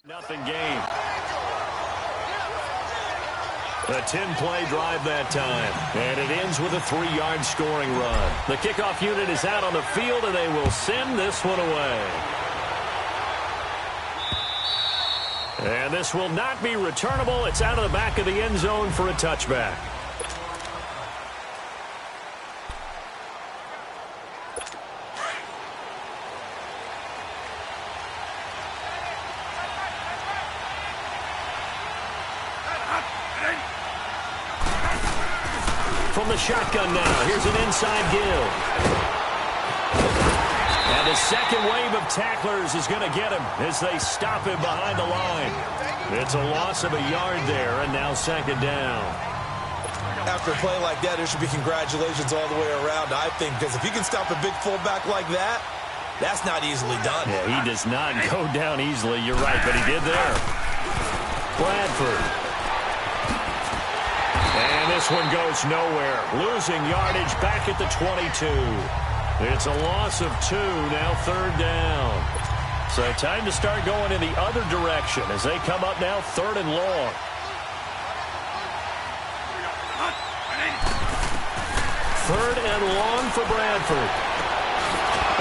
Nothing game. A 10-play drive that time. And it ends with a 3-yard scoring run. The kickoff unit is out on the field, and they will send this one away. And this will not be returnable. It's out of the back of the end zone for a touchback. From the shotgun now, here's an inside give. And the second wave of tacklers is going to get him as they stop him behind the line. It's a loss of a yard there, and now second down. After a play like that, there should be congratulations all the way around, I think, because if you can stop a big fullback like that, that's not easily done. Yeah, he does not go down easily. You're right, but he did there. Bradford. And this one goes nowhere. Losing yardage back at the 22. It's a loss of 2, now third down. So time to start going in the other direction as they come up now third and long. Third and long for Bradford.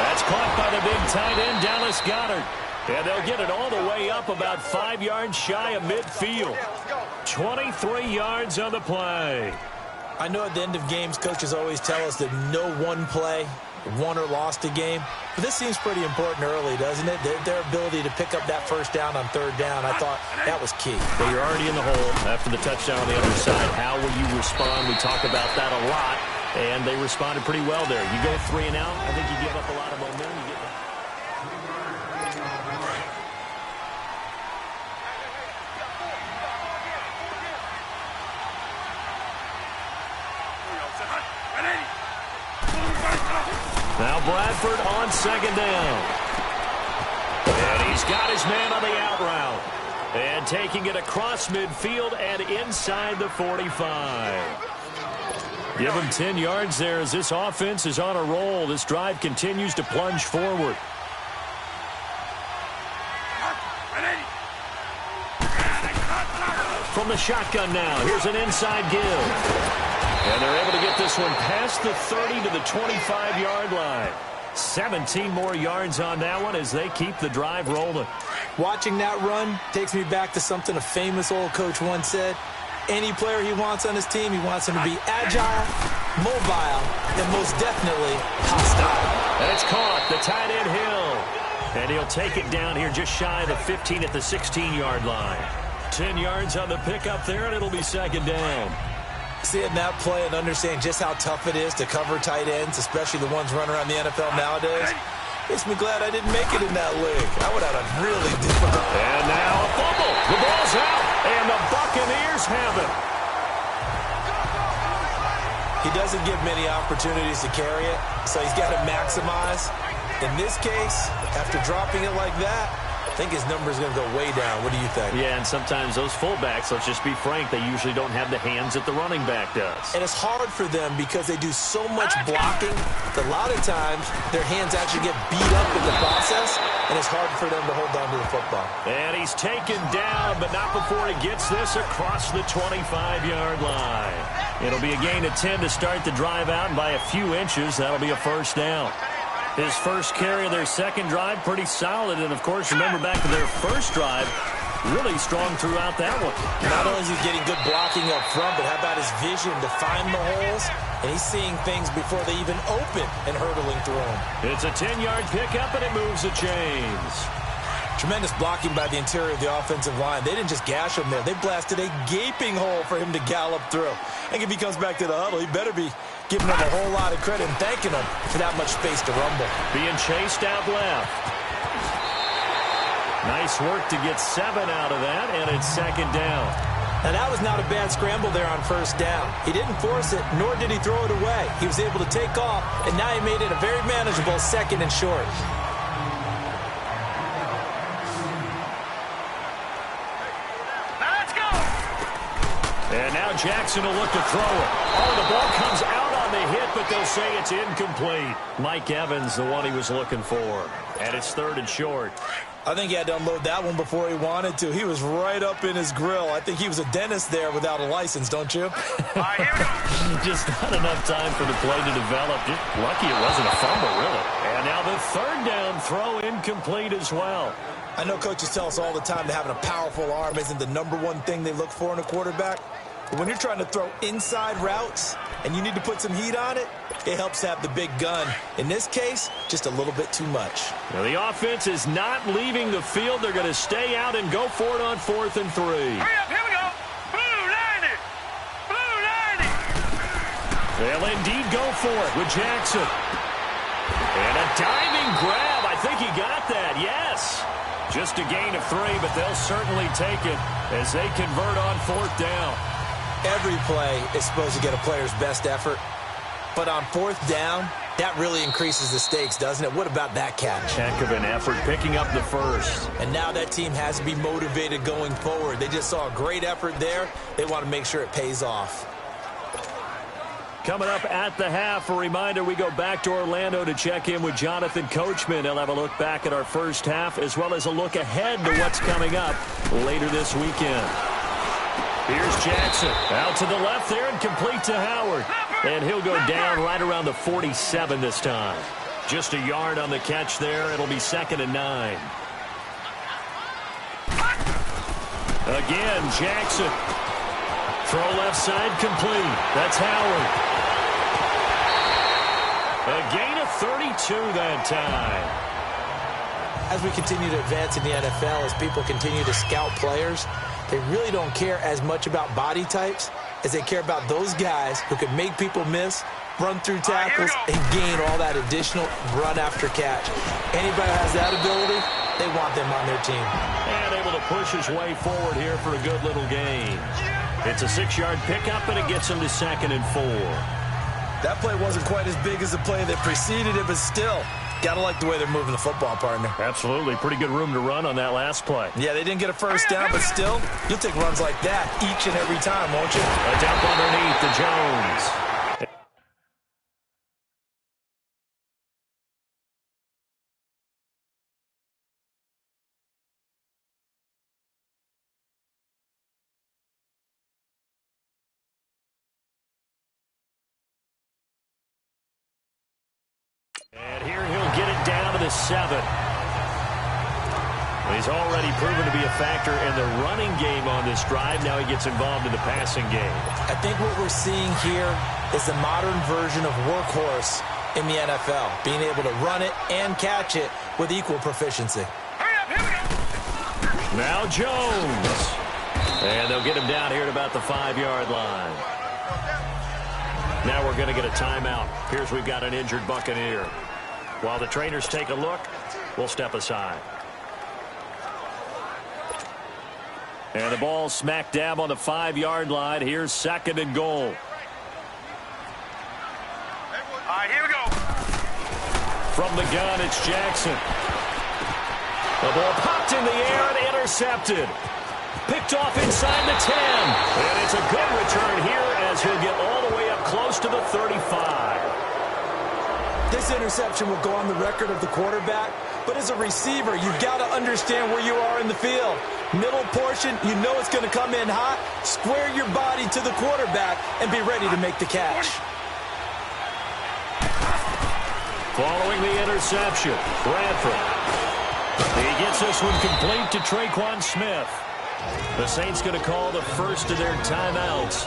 That's caught by the big tight end, Dallas Goedert. And they'll get it all the way up about 5 yards shy of midfield. 23 yards on the play. I know at the end of games, coaches always tell us that no one play won or lost a game. But this seems pretty important early, doesn't it? Their ability to pick up that first down on third down, I thought that was key. Well, you're already in the hole after the touchdown on the other side. How will you respond? We talk about that a lot, and they responded pretty well there. You go 3 and out, I think you give up a lot of momentum. You get Now Bradford on second down. And he's got his man on the out route. And taking it across midfield and inside the 45. Give him 10 yards there as this offense is on a roll. This drive continues to plunge forward. From the shotgun now, here's an inside give. And they're able to get this one past the 30 to the 25-yard line. 17 more yards on that one as they keep the drive rolling. Watching that run takes me back to something a famous old coach once said. Any player he wants on his team, he wants him to be agile, mobile, and most definitely hostile. And it's caught, the tight end Hill. And he'll take it down here just shy of the 15 at the 16-yard line. 10 yards on the pickup there, and it'll be second down. Seeing that play and understanding just how tough it is to cover tight ends, especially the ones running around the NFL nowadays, makes me glad I didn't make it in that league. I would have had a really difficult... And now a fumble. The ball's out, and the Buccaneers have it. He doesn't give many opportunities to carry it, so he's got to maximize. In this case, after dropping it like that, I think his number is going to go way down. What do you think? Yeah, and sometimes those fullbacks, let's just be frank, they usually don't have the hands that the running back does. And it's hard for them because they do so much blocking that a lot of times their hands actually get beat up in the process, and it's hard for them to hold on to the football. And he's taken down, but not before he gets this across the 25-yard line. It'll be a gain of 10 to start the drive out, and by a few inches, that'll be a first down. His first carry of their second drive, pretty solid. And, of course, remember back to their first drive, really strong throughout that one. Not only is he getting good blocking up front, but how about his vision to find the holes? And he's seeing things before they even open and hurdling through them. It's a 10-yard pickup, and it moves the chains. Tremendous blocking by the interior of the offensive line. They didn't just gash him there. They blasted a gaping hole for him to gallop through. And if he comes back to the huddle, he better be giving him a whole lot of credit and thanking him for that much space to rumble. Being chased out left. Nice work to get 7 out of that, and it's second down. Now, that was not a bad scramble there on first down. He didn't force it, nor did he throw it away. He was able to take off, and now he made it a very manageable second and short. And now Jackson will look to throw it. Oh, the ball comes out on the hit, but they'll say it's incomplete. Mike Evans, the one he was looking for. And it's 3rd and short. I think he had to unload that one before he wanted to. He was right up in his grill. I think he was a dentist there without a license, don't you? Just not enough time for the play to develop. Just lucky it wasn't a fumble, really. And now the 3rd down throw incomplete as well. I know coaches tell us all the time that having a powerful arm isn't the #1 thing they look for in a quarterback. But when you're trying to throw inside routes and you need to put some heat on it, it helps to have the big gun. In this case, just a little bit too much. Now the offense is not leaving the field. They're going to stay out and go for it on 4th and 3. Hurry up, here we go. Blue 90. Blue 90. They'll indeed go for it with Jackson. And a diving grab. I think he got that, yes. Just a gain of 3, but they'll certainly take it as they convert on 4th down. Every play is supposed to get a player's best effort. But on 4th down, that really increases the stakes, doesn't it? What about that catch? Heck of an effort picking up the 1st. And now that team has to be motivated going forward. They just saw a great effort there. They want to make sure it pays off. Coming up at the half, a reminder, we go back to Orlando to check in with Jonathan Coachman. He'll have a look back at our first half as well as a look ahead to what's coming up later this weekend. Here's Jackson out to the left there and complete to Howard. And he'll go down right around the 47 this time. Just a yard on the catch there. It'll be 2nd and 9. Again, Jackson. Throw left side complete. That's Howard. A gain of 32 that time. As we continue to advance in the NFL, as people continue to scout players, they really don't care as much about body types as they care about those guys who can make people miss, run through tackles, and gain all that additional run after catch. Anybody who has that ability, they want them on their team. And able to push his way forward here for a good little gain. It's a 6-yard pickup, and it gets him to 2nd and 4. That play wasn't quite as big as the play that preceded it, but still, gotta like the way they're moving the football, partner. Absolutely. Pretty good room to run on that last play. Yeah, they didn't get a first down, but still, you'll take runs like that each and every time, won't you? A dump underneath to Jones. And here he'll get it down to the 7. He's already proven to be a factor in the running game on this drive. Now he gets involved in the passing game. I think what we're seeing here is the modern version of workhorse in the NFL, being able to run it and catch it with equal proficiency. Hurry up, here we go. Now Jones. And they'll get him down here at about the 5-yard line. Now we're going to get a timeout. Here's we've got an injured Buccaneer. While the trainers take a look, we'll step aside. And the ball smack dab on the 5-yard line. Here's 2nd and goal. All right, here we go. From the gun, it's Jackson. The ball popped in the air and intercepted. Picked off inside the 10. And it's a good return here as he'll get all the way up close to the 35. This interception will go on the record of the quarterback, but as a receiver, you've got to understand where you are in the field. Middle portion, you know it's going to come in hot. Square your body to the quarterback and be ready to make the catch. Following the interception, Bradford. He gets this one complete to Traquan Smith. The Saints going to call the first of their timeouts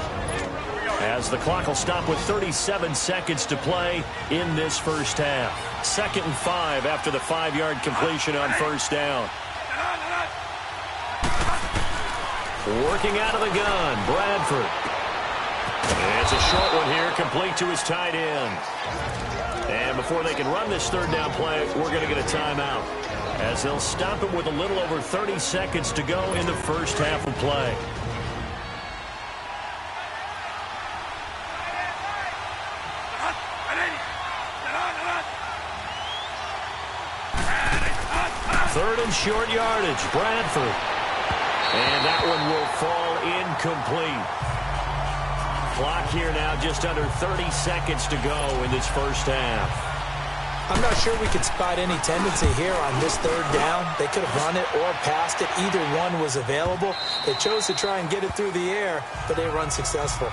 as the clock will stop with 37 seconds to play in this first half. 2nd and 5 after the 5-yard completion on first down. Working out of the gun, Bradford. And it's a short one here, complete to his tight end. And before they can run this 3rd down play, we're going to get a timeout, as they'll stop him with a little over 30 seconds to go in the first half of play. Third and short yardage, Bradford. And that one will fall incomplete. Clock here now, just under 30 seconds to go in this first half. I'm not sure we could spot any tendency here on this third down. They could have run it or passed it. Either one was available. They chose to try and get it through the air, but they were unsuccessful.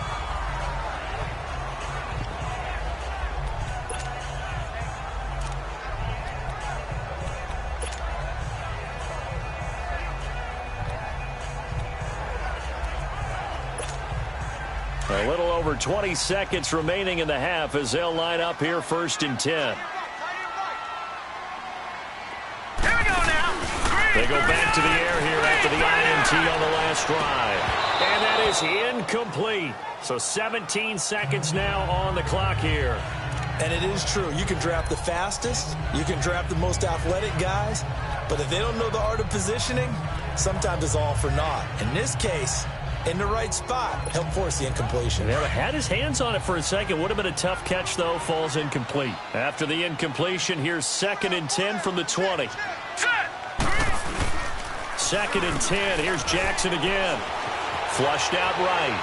A little over 20 seconds remaining in the half as they'll line up here 1st and 10. They go back to the air here after the INT on the last drive. And that is incomplete. So 17 seconds now on the clock here. And it is true. You can draft the fastest. You can draft the most athletic guys. But if they don't know the art of positioning, sometimes it's all for naught. In this case, in the right spot, help force the incompletion. Yeah, had his hands on it for a second. Would have been a tough catch, though. Falls incomplete. After the incompletion, here's 2nd and 10 from the 20. 2nd and 10. Here's Jackson again. Flushed out right.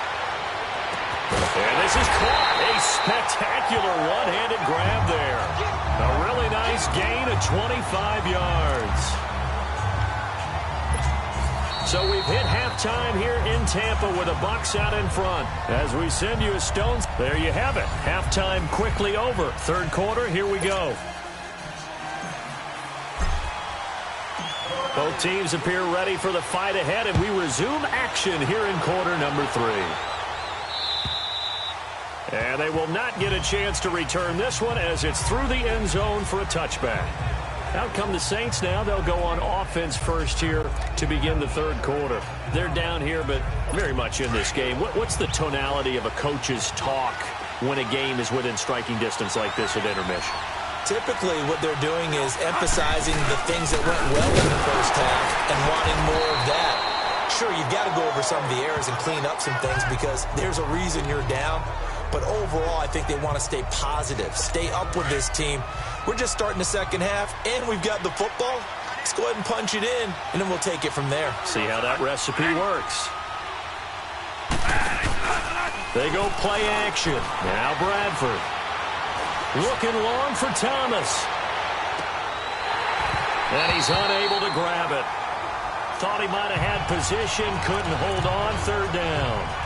And this is caught. A spectacular one-handed grab there. A really nice gain of 25 yards. So we've hit halftime here in Tampa with the Bucs out in front. As we send you a Stones, there you have it. Halftime quickly over. Third quarter, here we go. Both teams appear ready for the fight ahead, and we resume action here in quarter number 3. And they will not get a chance to return this one as it's through the end zone for a touchback. Out come the Saints now. They'll go on offense first here to begin the third quarter. They're down here, but very much in this game. What's the tonality of a coach's talk when a game is within striking distance like this at intermission? Typically, what they're doing is emphasizing the things that went well in the first half and wanting more of that. Sure, you've got to go over some of the errors and clean up some things because there's a reason you're down. But overall, I think they want to stay positive, stay up with this team. We're just starting the second half, and we've got the football. Let's go ahead and punch it in, and then we'll take it from there. See how that recipe works. They go play action. Now Bradford. Looking long for Thomas. And he's unable to grab it. Thought he might have had position, couldn't hold on, third down.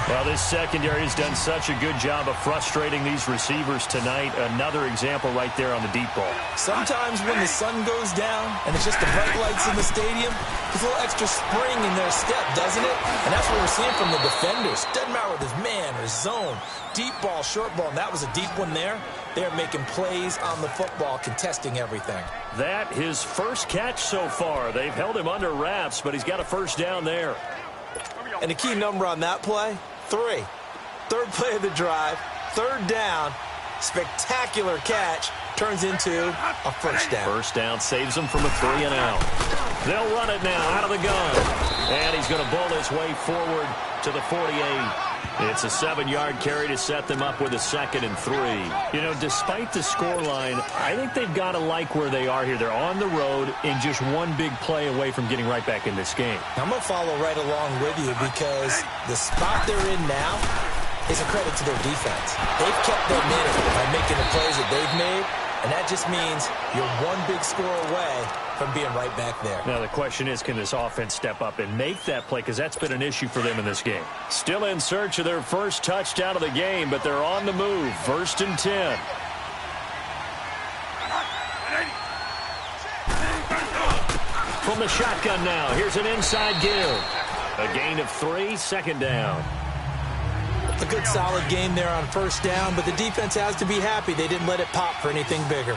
Well, this secondary has done such a good job of frustrating these receivers tonight. Another example right there on the deep ball. Sometimes when the sun goes down and it's just the bright lights in the stadium, there's a little extra spring in their step, doesn't it? And that's what we're seeing from the defenders. Doesn't matter with his man or his zone. Deep ball, short ball, and that was a deep one there. They're making plays on the football, contesting everything. That his first catch so far. They've held him under wraps, but he's got a first down there. And the key number on that play? 3. Third play of the drive, third down, spectacular catch, turns into a first down. First down saves them from a 3 and out. They'll run it now out of the gun. And he's going to bowl his way forward to the 48. It's a 7-yard carry to set them up with a 2nd and 3. You know, despite the scoreline, I think they've got to like where they are here. They're on the road and just one big play away from getting right back in this game. I'm going to follow right along with you because the spot they're in now is a credit to their defense. They've kept them in it by making the plays that they've made, and that just means you're one big score away from being right back there. Now the question is, can this offense step up and make that play? Because that's been an issue for them in this game. Still in search of their first touchdown of the game, but they're on the move. 1st and 10. From the shotgun now, here's an inside give. A gain of 3, 2nd down. A good solid game there on first down, but the defense has to be happy they didn't let it pop for anything bigger.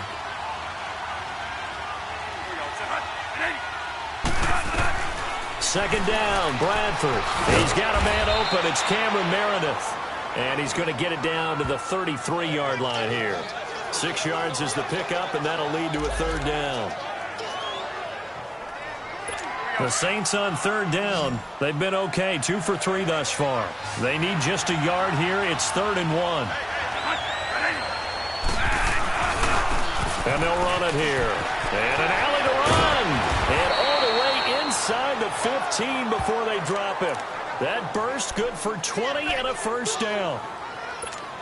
Second down, Bradford. He's got a man open. It's Cameron Meredith. And he's going to get it down to the 33-yard line here. 6 yards is the pickup, and that'll lead to a third down. The Saints on third down. They've been okay. 2 for 3 thus far. They need just a yard here. It's 3rd and 1. And they'll run it here. And an alley to run. And all the way inside the 15 before they drop him. That burst good for 20 and a first down.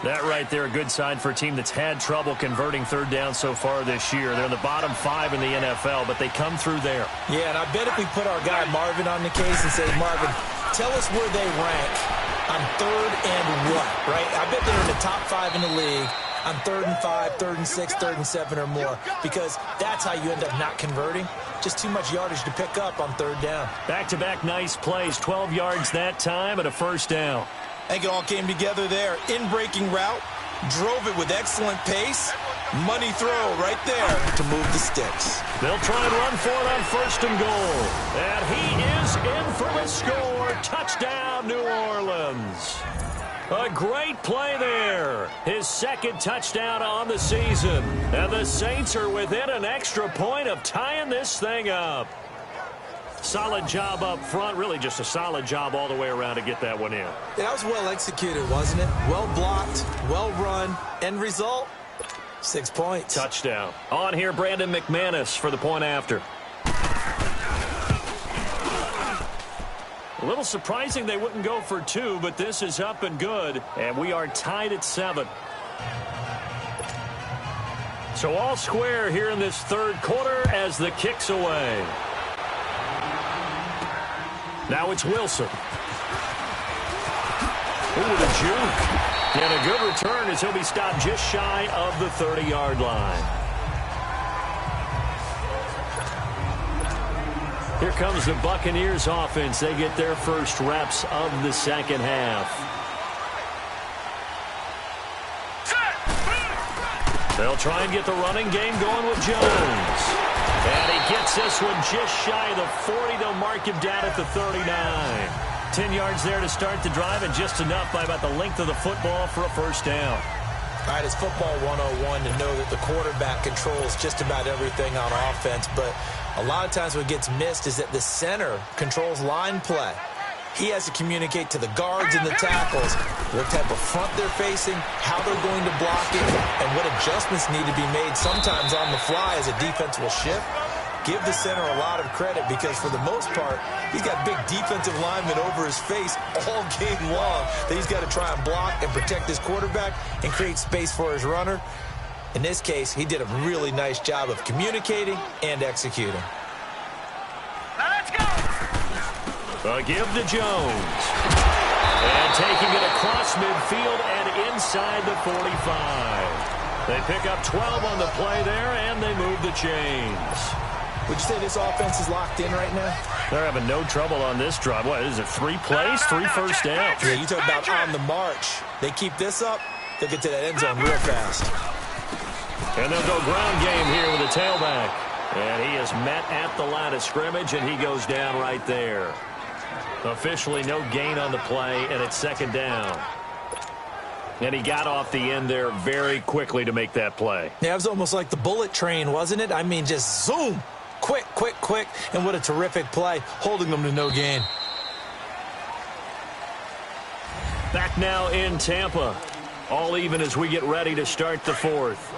That right there, a good sign for a team that's had trouble converting third down so far this year. They're in the bottom 5 in the NFL, but they come through there. Yeah, and I bet if we put our guy Marvin on the case and say, Marvin, tell us where they rank on third and what, right? I bet they're in the top 5 in the league on 3rd and 5, 3rd and 6, 3rd and 7 or more, because that's how you end up not converting. Just too much yardage to pick up on third down. Back-to-back nice plays, 12 yards that time and a first down. I think it all came together there. In-breaking route, drove it with excellent pace. Money throw right there to move the sticks. They'll try and run for it on 1st and goal. And he is in for the score. Touchdown, New Orleans. A great play there. His 2nd touchdown on the season. And the Saints are within an extra point of tying this thing up. Solid job up front. Really just a solid job all the way around to get that one in. That was well executed, wasn't it? Well blocked, well run. End result, 6 points. Touchdown. On here, Brandon McManus for the point after. A little surprising they wouldn't go for 2, but this is up and good. And we are tied at 7. So all square here in this 3rd quarter as the kick's away. Now it's Wilson. Ooh, the juke. And a good return as he'll be stopped just shy of the 30-yard line. Here comes the Buccaneers offense. They get their first reps of the 2nd half. They'll try and get the running game going with Jones. And he gets this one just shy of the 40. They'll mark him down at the 39. 10 yards there to start the drive, and just enough by about the length of the football for a first down. All right, it's football 101 to know that the quarterback controls just about everything on offense, but a lot of times what gets missed is that the center controls line play. He has to communicate to the guards and the tackles what type of front they're facing, how they're going to block it, and what adjustments need to be made sometimes on the fly as a defense will shift. Give the center a lot of credit because for the most part, he's got big defensive linemen over his face all game long that he's got to try and block and protect his quarterback and create space for his runner. In this case, he did a really nice job of communicating and executing. Now let's go. A give to Jones. And taking it across midfield and inside the 45. They pick up 12 on the play there, and they move the chains. Would you say this offense is locked in right now? They're having no trouble on this drive. What is it, 3 plays, 3 first downs? Yeah, you talk about on the march. They keep this up, they'll get to that end zone real fast. And they'll go ground game here with a tailback. And he is met at the line of scrimmage, and he goes down right there. Officially no gain on the play, and it's 2nd down. And he got off the end there very quickly to make that play. Yeah, it was almost like the bullet train, wasn't it? I mean, just zoom. Quick, quick, quick. And what a terrific play, holding them to no gain. Back now in Tampa. All even as we get ready to start the 4th.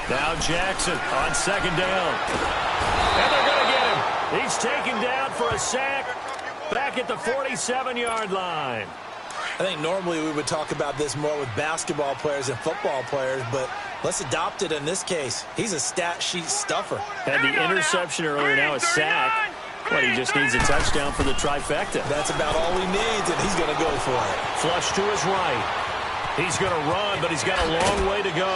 Now Jackson on 2nd down. And they're going to get him. He's taken down for a sack back at the 47-yard line. I think normally we would talk about this more with basketball players and football players, but let's adopt it in this case. He's a stat sheet stuffer. Had the interception earlier, now a sack. But he just needs a touchdown for the trifecta. That's about all he needs, and he's going to go for it. Flush to his right. He's going to run, but he's got a long way to go.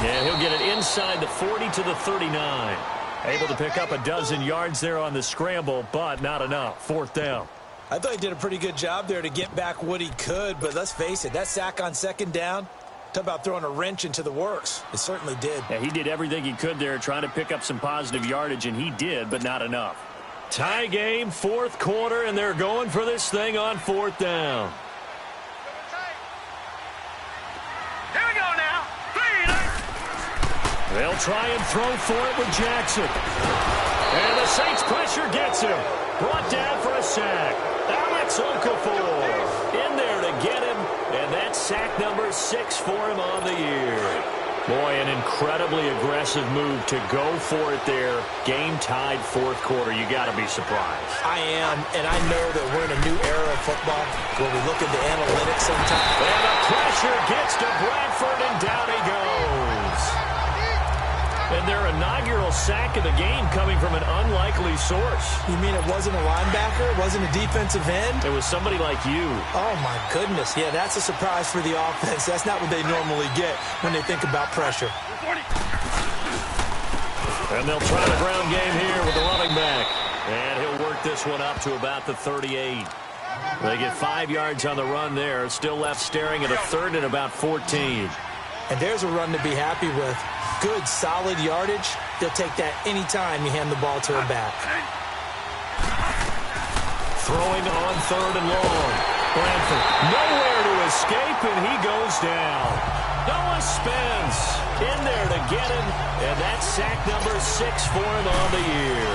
And he'll get it inside the 40 to the 39. Able to pick up a dozen yards there on the scramble, but not enough. 4th down. I thought he did a pretty good job there to get back what he could, but let's face it, that sack on 2nd down, talk about throwing a wrench into the works. It certainly did. Yeah, he did everything he could there trying to pick up some positive yardage, and he did, but not enough. Tie game, 4th quarter, and they're going for this thing on 4th down. They'll try and throw for it with Jackson. And the Saints pressure gets him. Brought down for a sack. Alex Okafor in there to get him. And number 6 for him on the year. Boy, an incredibly aggressive move to go for it there. Game-tied fourth quarter. You got to be surprised. I am, and I know that we're in a new era of football where we look at the analytics sometimes. And the pressure gets to Bradford, and down he goes. And their inaugural sack of the game coming from an unlikely source. You mean it wasn't a linebacker? It wasn't a defensive end? It was somebody like you. Oh, my goodness. Yeah, that's a surprise for the offense. That's not what they normally get when they think about pressure. And they'll try the ground game here with the running back. And he'll work this one up to about the 38. They get 5 yards on the run there. Still left staring at a third and about 14. And there's a run to be happy with. Good, solid yardage. They'll take that anytime you hand the ball to a back. Throwing on third and long. Bradford nowhere to escape, and he goes down. Noah Spence in there to get him, and that's sack number 6 for him on the year.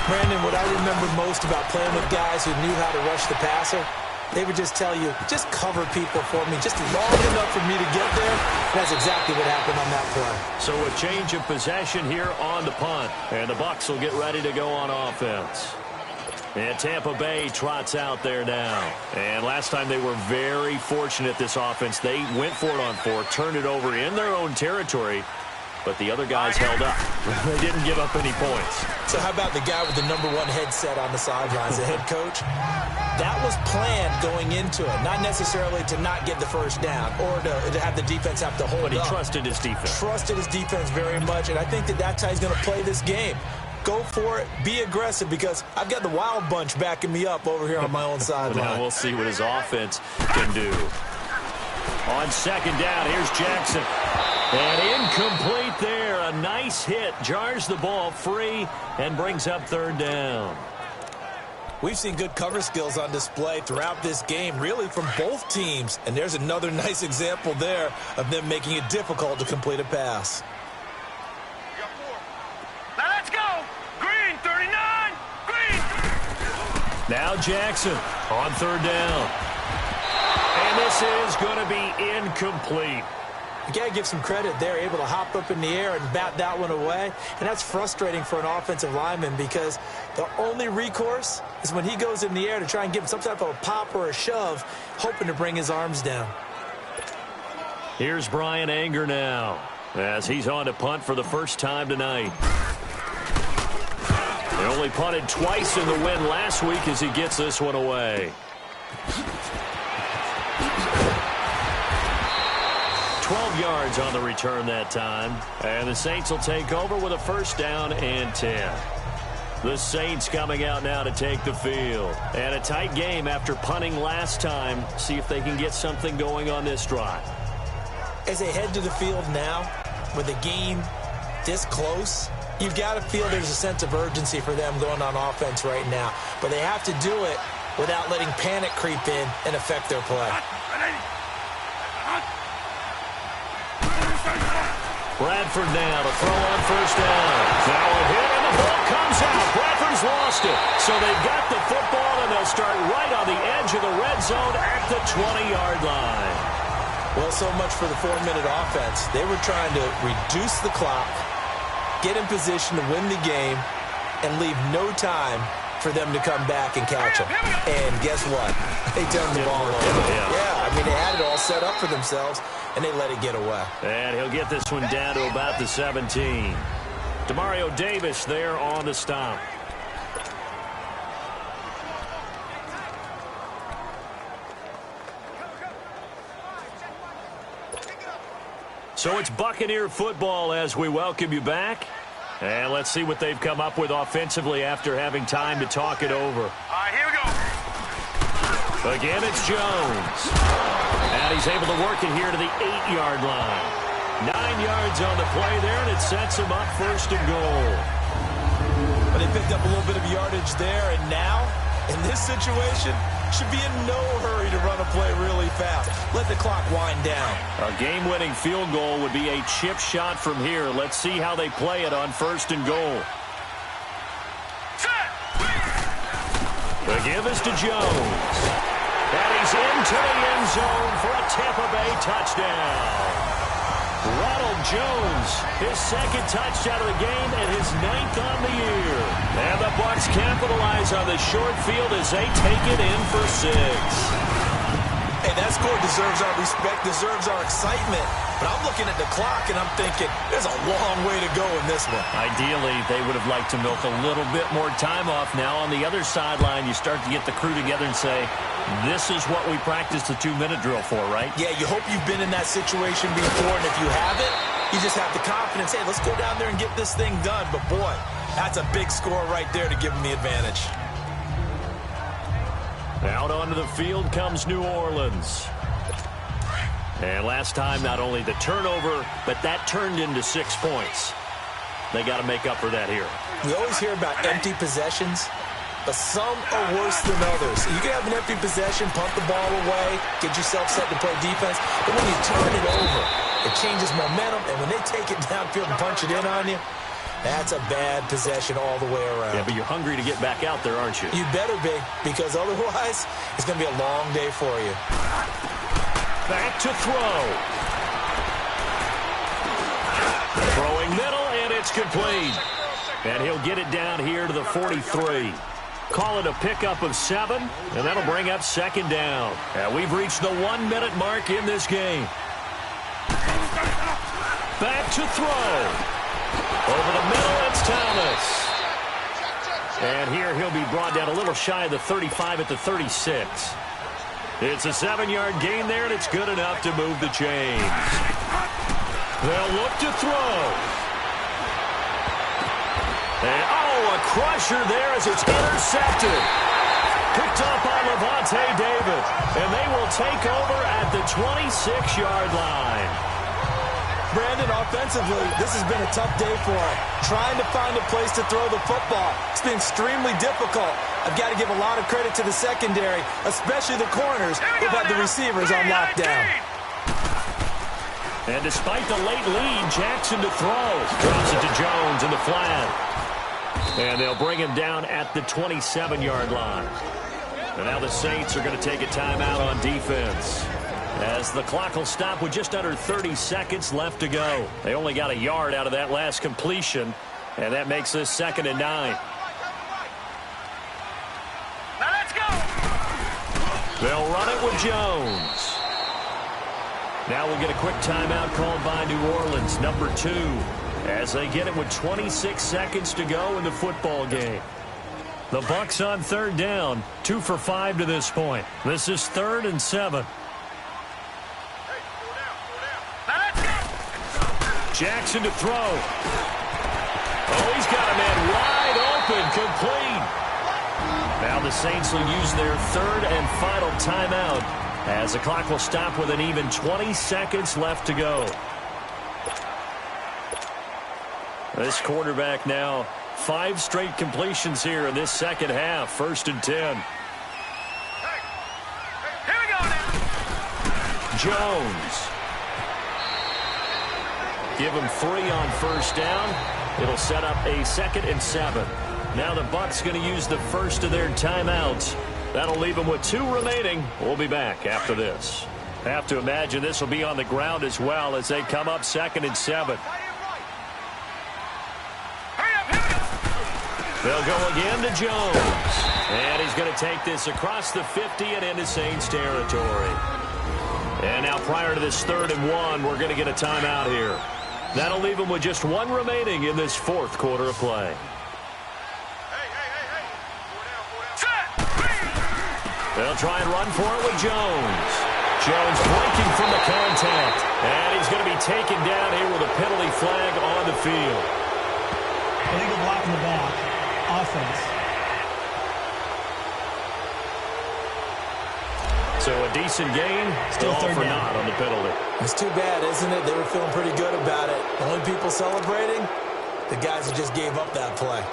Brandon, what I remember most about playing with guys who knew how to rush the passer, they would just tell you, just cover people for me, just long enough for me to get there. That's exactly what happened on that play. So a change of possession here on the punt, and the Bucs will get ready to go on offense. And Tampa Bay trots out there now. And last time they were very fortunate, this offense. They went for it on 4, turned it over in their own territory, but the other guys held up. They didn't give up any points. So how about the guy with the number 1 headset on the sidelines, the head coach? That was planned going into it, not necessarily to not get the first down or to have the defense have to hold up. But he trusted his defense. Trusted his defense very much, and I think that's how he's going to play this game. Go for it, be aggressive, because I've got the wild bunch backing me up over here on my own sideline. Now we'll see what his offense can do. On second down, here's Jackson. And incomplete there. A nice hit. Jars the ball free and brings up third down. We've seen good cover skills on display throughout this game, really from both teams. And there's another nice example there of them making it difficult to complete a pass. Now let's go. Green, 39. Green. Now Jackson on third down. And this is going to be incomplete. You got to give some credit. They're able to hop up in the air and bat that one away. And that's frustrating for an offensive lineman because the only recourse is when he goes in the air to try and give him some type of a pop or a shove, hoping to bring his arms down. Here's Brian Anger now as he's on to punt for the first time tonight. They only punted twice in the win last week as he gets this one away. 12 yards on the return that time. And the Saints will take over with a first down and 10. The Saints coming out now to take the field. And a tight game after punting last time. See if they can get something going on this drive. As they head to the field now, with the game this close, you've got to feel there's a sense of urgency for them going on offense right now. But they have to do it without letting panic creep in and affect their play. Bradford now to throw on first down. Now a hit and the ball comes out. Bradford's lost it. So they've got the football and they'll start right on the edge of the red zone at the 20-yard line. Well, so much for the 4-minute offense. They were trying to reduce the clock, get in position to win the game, and leave no time for them to come back and catch them. And guess what? They turned the ball over. Yeah, I mean, they had it all set up for themselves, and they let it get away. And he'll get this one down to about the 17. Demario Davis there on the stop. So it's Buccaneer football as we welcome you back. And let's see what they've come up with offensively after having time to talk it over. All right, here we go. Again, it's Jones. And he's able to work it here to the 8-yard line. 9 yards on the play there, and it sets him up first and goal. But they picked up a little bit of yardage there, and now, in this situation, should be in no hurry to run a play really fast. Let the clock wind down. A game-winning field goal would be a chip shot from here. Let's see how they play it on first and goal. The give is to Jones. And he is into the end zone for a Tampa Bay touchdown. Ronald Jones, his second touchdown of the game and his 9th on the year. And the Bucs capitalize on the short field as they take it in for 6. Hey, that score deserves our respect, deserves our excitement. But I'm looking at the clock, and I'm thinking there's a long way to go in this one. Ideally, they would have liked to milk a little bit more time off. Now, on the other sideline, you start to get the crew together and say, this is what we practiced the 2-minute drill for, right? Yeah, you hope you've been in that situation before, and if you haven't, you just have the confidence, hey, let's go down there and get this thing done. But, boy, that's a big score right there to give them the advantage. Out onto the field comes New Orleans. And last time, not only the turnover, but that turned into 6 points. They got to make up for that here. We always hear about empty possessions, but some are worse than others. You can have an empty possession, punt the ball away, get yourself set to play defense, but when you turn it over, it changes momentum, and when they take it downfield and punch it in on you, that's a bad possession all the way around. Yeah, but you're hungry to get back out there, aren't you? You better be, because otherwise, it's going to be a long day for you. Back to throw. Throwing middle, and it's complete. And he'll get it down here to the 43. Call it a pickup of 7, and that'll bring up 2nd down. And we've reached the 1-minute mark in this game. Back to throw. Over the middle, it's Thomas. And here he'll be brought down a little shy of the 35 at the 36. It's a 7-yard gain there, and it's good enough to move the chains. They'll look to throw. And, a crusher there as it's intercepted. Picked up by Levante David. And they will take over at the 26-yard line. Brandon, offensively, this has been a tough day for him. Trying to find a place to throw the football. It's been extremely difficult. I've got to give a lot of credit to the secondary, especially the corners who've had the receivers on lockdown. And despite the late lead, Jackson to throw. Drops it to Jones in the flat. And they'll bring him down at the 27-yard line. And now the Saints are going to take a timeout on defense, as the clock will stop with just under 30 seconds left to go. They only got a yard out of that last completion, and that makes this 2nd and 9. Now let's go. They'll run it with Jones. Now we'll get a quick timeout called by New Orleans, number 2, as they get it with 26 seconds to go in the football game. The Bucs on 3rd down, 2 for 5 to this point. This is 3rd and 7. Jackson to throw. Oh, he's got a man wide open, complete. Now the Saints will use their 3rd and final timeout, as the clock will stop with an even 20 seconds left to go. This quarterback now 5 straight completions here in this second half. 1st and 10. Here we go now. Jones. Give him 3 on 1st down. It'll set up a 2nd and 7. Now the Bucs going to use the first of their timeouts. That'll leave them with 2 remaining. We'll be back after this. Have to imagine this will be on the ground as well as they come up 2nd and 7. They'll go again to Jones. And he's going to take this across the 50 and into Saints territory. And now prior to this 3rd and 1, we're going to get a timeout here. That'll leave them with just 1 remaining in this 4th quarter of play. They'll try and run for it with Jones. Jones breaking from the contact. And he's going to be taken down here with a penalty flag on the field. Illegal block in the back. Offense. So a decent gain, Still all 3rd for down. naught on the penalty. It's too bad, isn't it? They were feeling pretty good about it. The only people celebrating, the guys who just gave up that play.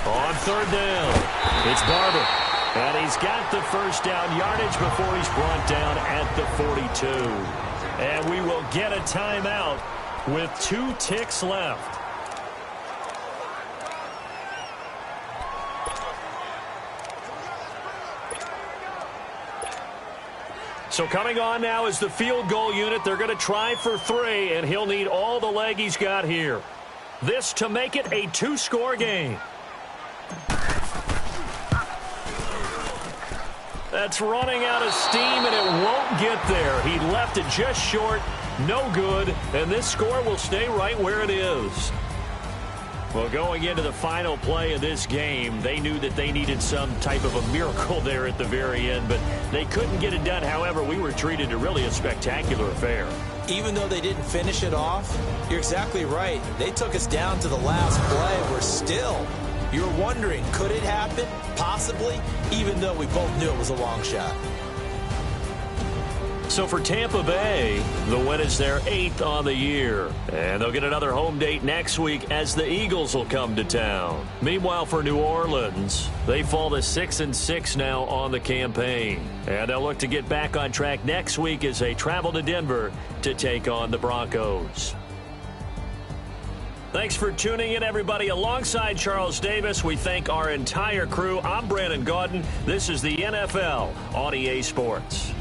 On 3rd down, it's Barber. And he's got the 1st down yardage before he's brought down at the 42. And we will get a timeout with 2 ticks left. So coming on now is the field goal unit. They're going to try for 3, and he'll need all the leg he's got here. This to make it a 2-score game. That's running out of steam, and it won't get there. He left it just short, no good, and this score will stay right where it is. Well, going into the final play of this game, they knew that they needed some type of a miracle there at the very end, but they couldn't get it done. However, we were treated to really a spectacular affair. Even though they didn't finish it off, you're exactly right. They took us down to the last play. We're still, you're wondering, could it happen? Possibly, even though we both knew it was a long shot. So for Tampa Bay, the win is their 8th on the year. And they'll get another home date next week as the Eagles will come to town. Meanwhile, for New Orleans, they fall to 6-6 now on the campaign. And they'll look to get back on track next week as they travel to Denver to take on the Broncos. Thanks for tuning in, everybody. Alongside Charles Davis, we thank our entire crew. I'm Brandon Gaudin. This is the NFL on EA Sports.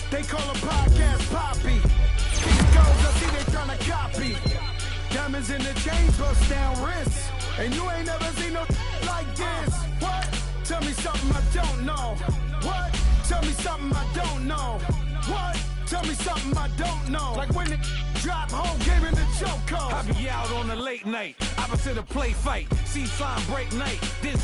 They call a podcast Poppy. These girls, I see they tryna copy. Diamonds in the chain, bust down wrists. And you ain't never seen no like this. What? Tell me something I don't know. What? Tell me something I don't know. What? Tell me something I don't know. Like when the drop home, gave in the choke code. I be out on a late night, opposite a play fight. See sign break night. This